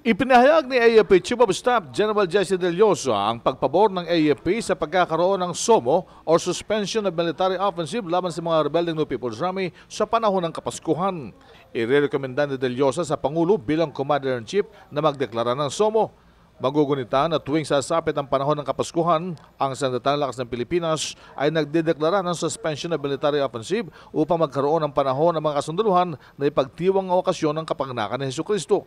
Ipinahayag ni AFP Chief of Staff General Jesse Del Llosa ang pagpabor ng AFP sa pagkakaroon ng SOMO or Suspension of Military Offensive laban sa mga rebeldeng New People's Army sa panahon ng Kapaskuhan. Irerekomenda ni Del Llosa sa Pangulo bilang Commander-in-Chief na magdeklara ng SOMO. Magugunita na tuwing sasapit ang panahon ng Kapaskuhan, ang Sandatang Lakas ng Pilipinas ay nagdedeklara ng Suspension of Military Offensive upang magkaroon ng panahon ng mga kasundaluhan na ipagtiwang ang okasyon ng kapanganakan ni Jesucristo.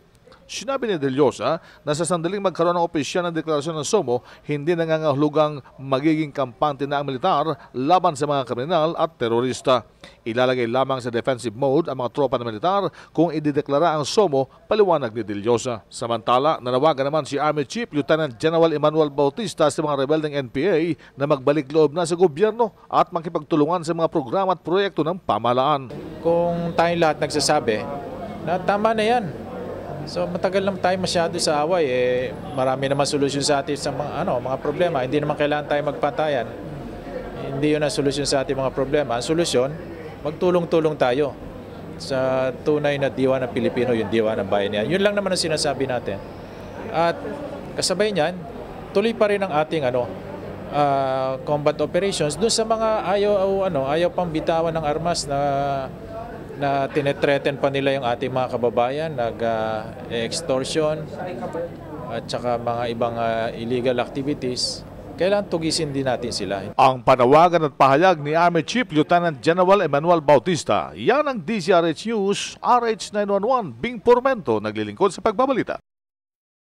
Sinabi ni Del Llosa na sa sandaling magkaroon ng opisyal ng deklarasyon ng SOMO, hindi nangangahulugang magiging kampante na ang militar laban sa mga kriminal at terorista. Ilalagay lamang sa defensive mode ang mga tropa ng militar kung idideklara ang SOMO, paliwanag ni Del Llosa. Samantala, nanawagan naman si Army Chief Lieutenant General Emmanuel Bautista sa mga rebeldeng NPA na magbalik loob na sa gobyerno at makipagtulungan sa mga programa at proyekto ng pamahalaan. Kung tayong lahat nagsasabi na tama na yan. So matagal naman tayo masyado sa away, marami naman solusyon sa atin sa mga problema. Hindi naman kailangan tayo magpatayan. Hindi yun ang solusyon sa ating mga problema. Ang solusyon, magtulong-tulong tayo sa tunay na diwa ng Pilipino, yung diwa ng bayan niya. Yun lang naman ang sinasabi natin. At kasabay niyan, tuloy pa rin ang ating combat operations doon sa mga ayaw pang bitawan ng armas na tinetreten pa nila yung ating mga kababayan, extortion at saka mga ibang illegal activities. Kailangan tugisin din natin sila. Ang panawagan at pahayag ni Army Chief Lieutenant General Emmanuel Bautista. Yan ang DZRH News, RH 911, Bing Pormento, naglilingkod sa pagbabalita.